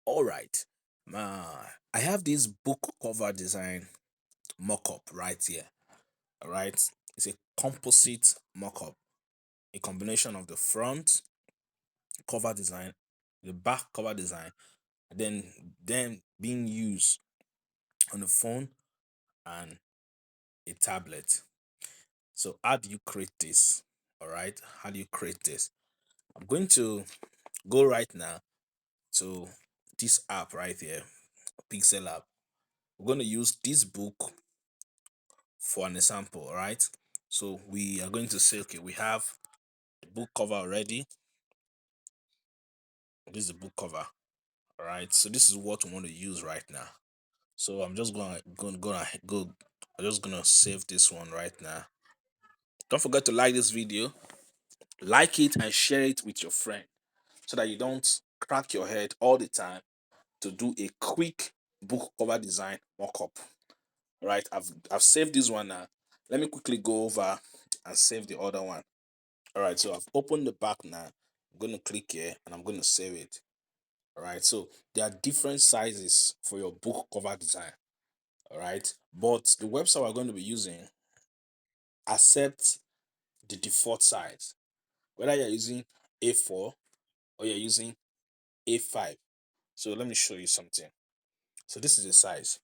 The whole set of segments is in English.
All right. I have this book cover design mock-up right here. All right. It's a composite mock-up, a combination of the front cover design, the back cover design, then being used on the phone and a tablet. So how do you create this? All right. How do you create this? I'm going to go right now to this app right here, Pixel app. We're going to use this book for an example, all right? So we are going to say, okay, we have the book cover already. This is the book cover, all right? So this is what we want to use right now. So I'm just gonna I'm just gonna save this one right now. Don't forget to like this video, like it and share it with your friend so that you don't crack your head all the time to do a quick book cover design mock-up. All right, I've saved this one now. Let me quickly go over and save the other one. All right, so I've opened the back now. I'm going to click here and I'm going to save it. All right, so there are different sizes for your book cover design. All right, but the website we're going to be using accepts the default size, whether you're using A4 or you're using A5. So let me show you something. So this is the size.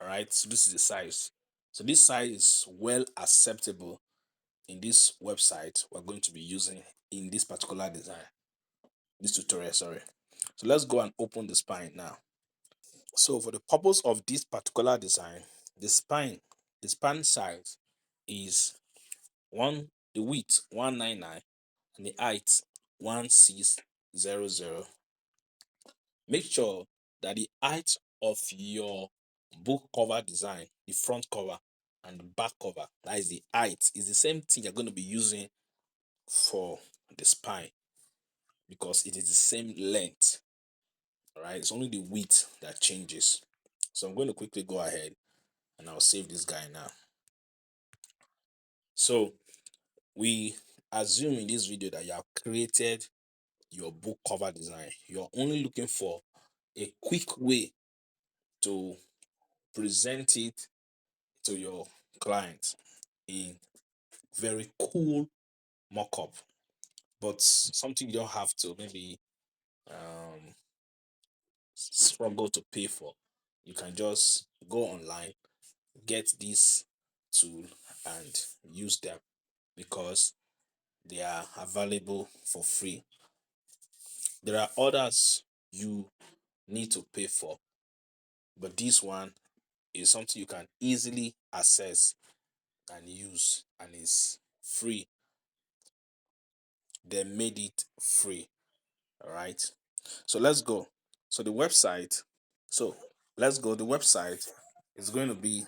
All right, so this is the size. So this size is well acceptable in this website we're going to be using in this particular design, this tutorial, sorry. So let's go and open the spine now. So for the purpose of this particular design, the span size is the width 199 and the height 1600. Make sure that the height of your book cover design, the front cover and the back cover, that is the height, is the same thing you're going to be using for the spine because it is the same length. All right, it's only the width that changes. So I'm going to quickly go ahead and I'll save this guy now. So we assume in this video that you have created your book cover design. You're only looking for a quick way to present it to your clients in very cool mock-up, but something you don't have to maybe um, struggle to pay for. You can just go online, get this tool and use them because they are available for free. There are others you need to pay for, but this one is something you can easily access and use and is free. They made it free. All right. So let's go. So the website, so let's go. Is going to be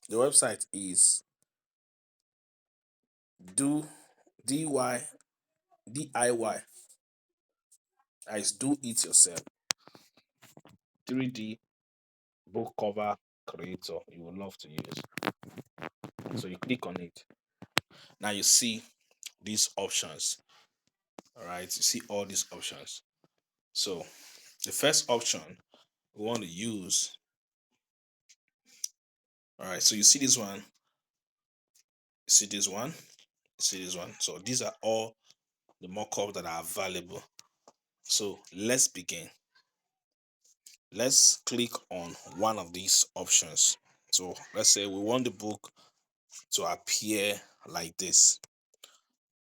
the website is do dy DIY. Is do it yourself 3D book cover creator you would love to use. So you click on it. Now you see these options. All right, you see all these options. So the first option we want to use. All right, so you see this one, you see this one, you see this one. So these are all the mockups that are available. So let's begin. Let's click on one of these options. So let's say we want the book to appear like this.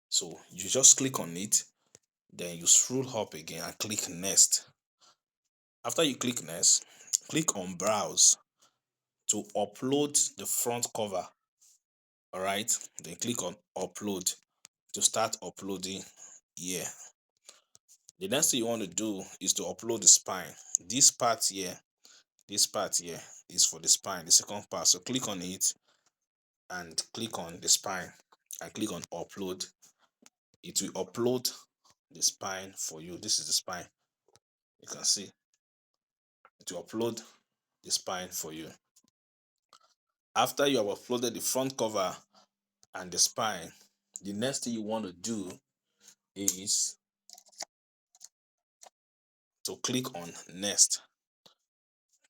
So you just click on it, then you scroll up again and click next. After you click next, click on browse to upload the front cover. All right, then click on upload to start uploading here. The next thing you want to do is to upload the spine. This part here is for the spine, the second part. So click on it and click on the spine and click on upload. It will upload the spine for you. This is the spine. You can see it will upload the spine for you. After you have uploaded the front cover and the spine, the next thing you want to do is to click on next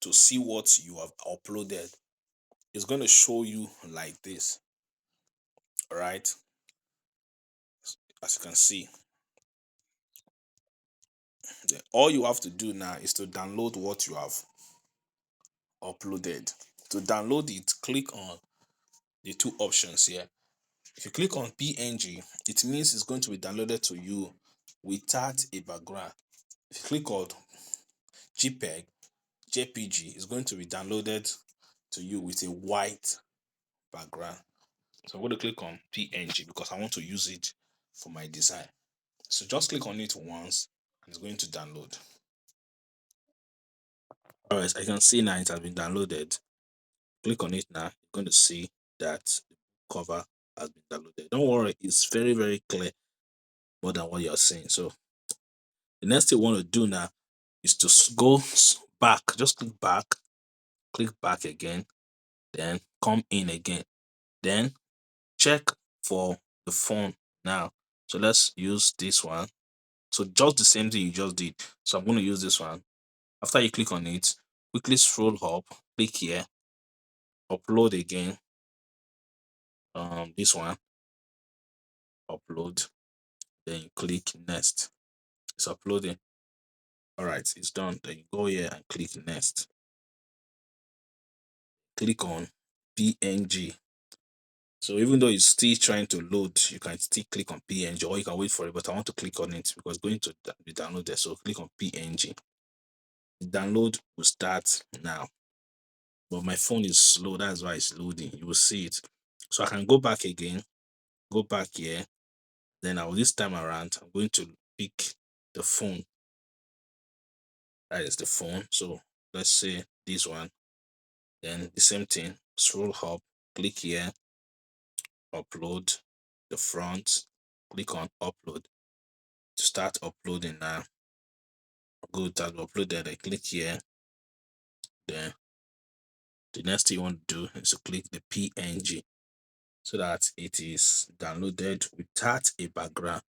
to see what you have uploaded. It's going to show you like this. All right, as you can see, then all you have to do now is to download what you have uploaded. To download it, click on the two options here. If you click on PNG, it means it's going to be downloaded to you without a background. If you click on JPEG, JPG is going to be downloaded to you with a white background. So I'm going to click on PNG because I want to use it for my design. So just click on it once and it's going to download. All right, I can see now it has been downloaded. Click on it now. You're going to see that the cover has been downloaded. Don't worry, it's very, very clear more than what you're seeing. So the next thing you want to do now is to go back. Just click back again, then come in again. Then check for the phone now. So let's use this one. So just the same thing you just did. So I'm going to use this one. After you click on it, quickly scroll up, click here, upload again. This one, upload. Then you click next. It's uploading. All right, it's done. Then you go here and click next. Click on PNG. So even though it's still trying to load, you can still click on PNG or you can wait for it. But I want to click on it because it's going to be downloaded. So click on PNG. The download will start now. But my phone is slow. That's why it's loading. You will see it. So I can go back again. Go back here. Then this time around, I'm going to pick the phone. That is the phone. So let's say this one. Then the same thing. Scroll up. Click here. Upload the front. Click on upload to start uploading now. Good, that uploaded. I click here. Then the next thing you want to do is to click the PNG so that it is downloaded without a background.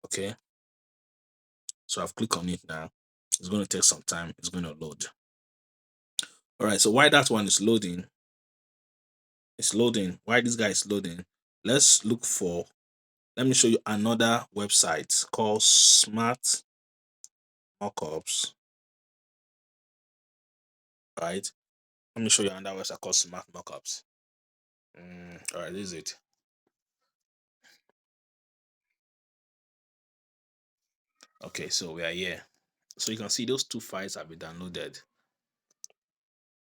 Okay, so I've clicked on it now. It's going to take some time. It's going to load. All right, so while that one is loading, while this guy is loading, let's look for, let me show you another website called Smart Mockups. Right, let me show you another website called Smart Mockups. All right, this is it. Okay, so we are here. So you can see those two files have been downloaded.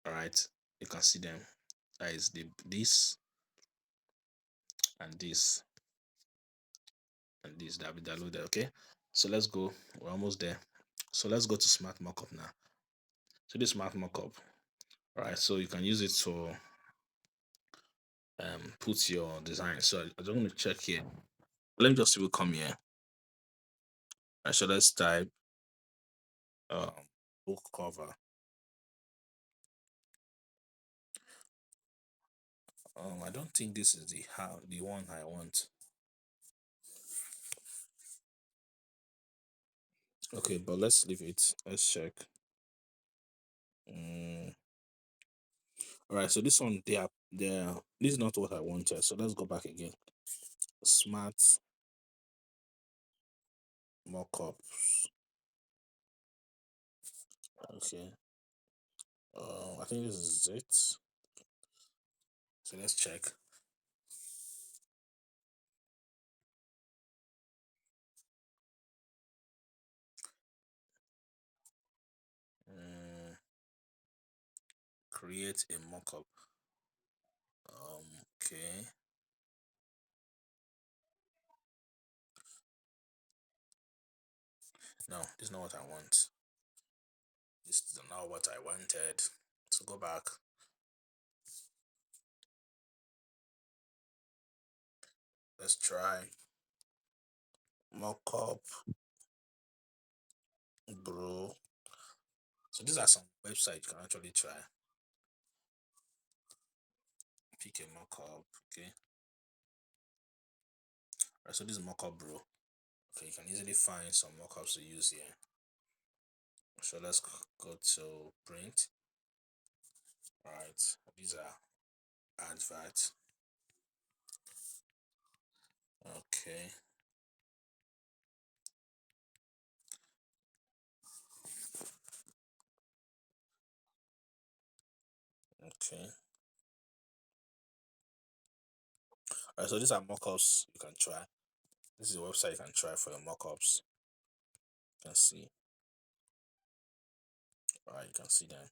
All right, you can see them. That is this and this and this that have been downloaded. Okay, so let's go. We're almost there. So let's go to Smart Mockup now. So this Smart Mockup. All right, so you can use it to put your design. So I don't want to check here. Let me just see. We'll come here. All right, so let's type um book cover. I don't think this is the one I want. Okay, but let's leave it. Let's check. Mm, all right, so this one this is not what I wanted. So let's go back again. Smart Mockups. Okay. I think this is it. So let's check. Mm, create a mockup. Okay. No, this is not what I want. This is not what I wanted. So go back. Let's try mockup, bro. So these are some websites you can actually try. Pick a mockup. Okay. Right, so this is mockup, bro. Okay, you can easily find some mockups to use here. So let's go to print. Right, these are adverts. Okay, okay. Alright, so these are mockups you can try. This is a website you can try for your mockups. You can see. Alright, you can see them.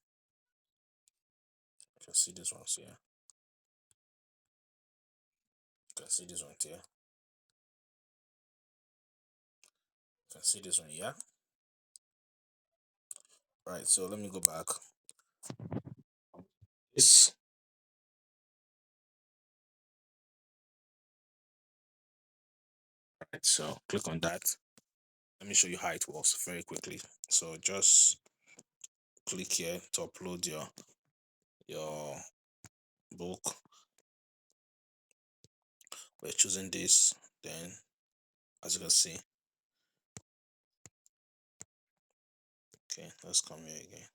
You can see these ones here. You can see this one here. You can see this one here. Right, so let me go back. This. Right, so click on that. Let me show you how it works very quickly. So just click here to upload your book. We're choosing this. Then, as you can see, okay, let's come here again.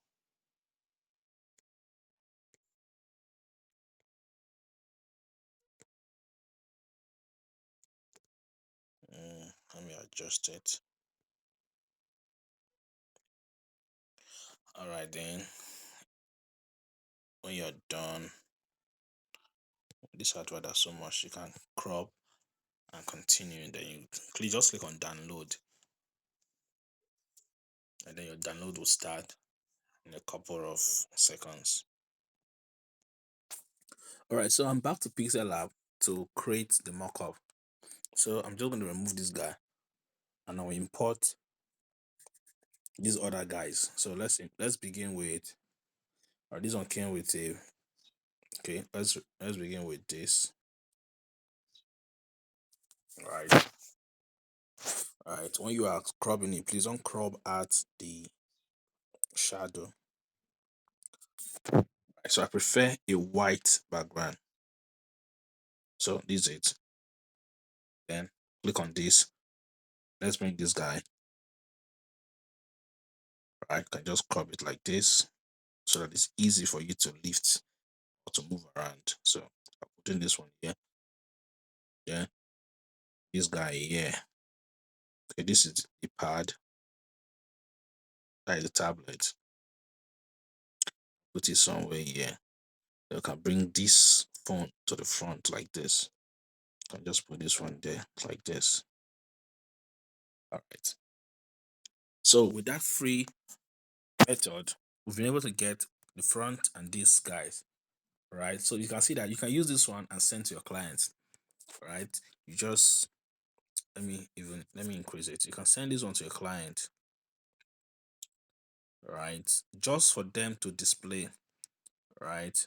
Let me adjust it. All right, then when you're done, this hardware does so much. You can crop and continue. Then you just click on download, and then your download will start in a couple of seconds. All right, so I'm back to Pixel Lab to create the mockup. So I'm just going to remove this guy, and I'll import these other guys. So let's begin with. This one came with a. Okay, let's begin with this. Right. All right. When you are cropping it, please don't crop at the shadow. So I prefer a white background. So this is it. Then click on this. Let's bring this guy. Right. I can just crop it like this so that it's easy for you to lift or to move around. So I'm putting this one here. Yeah. This guy here. Okay, this is the pad. That is the tablet. Put it somewhere here. You can bring this phone to the front like this. I can just put this one there like this. All right. So with that free method, we've been able to get the front and these guys, right? So you can see that you can use this one and send to your clients, right? You just let me increase it. You can send this one to your client, right? Just for them to display, right?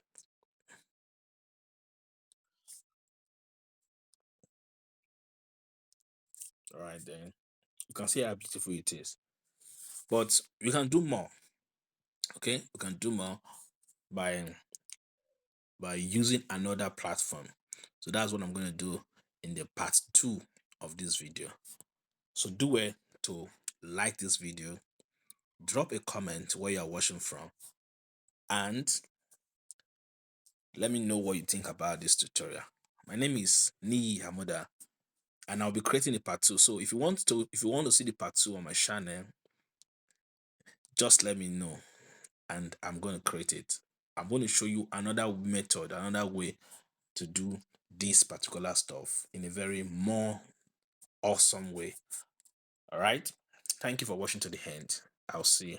All right, then you can see how beautiful it is. But we can do more. Okay, we can do more by using another platform. So that's what I'm going to do in the part 2 of this video. So do it to like this video, drop a comment where you're watching from, and let me know what you think about this tutorial. My name is Nii Hamuda, and I'll be creating a part 2. So if you want to see the part 2 on my channel, just let me know and I'm going to create it. I'm going to show you another method, another way to do this particular stuff in a very more awesome way. All right, thank you for watching to the end. I'll see you.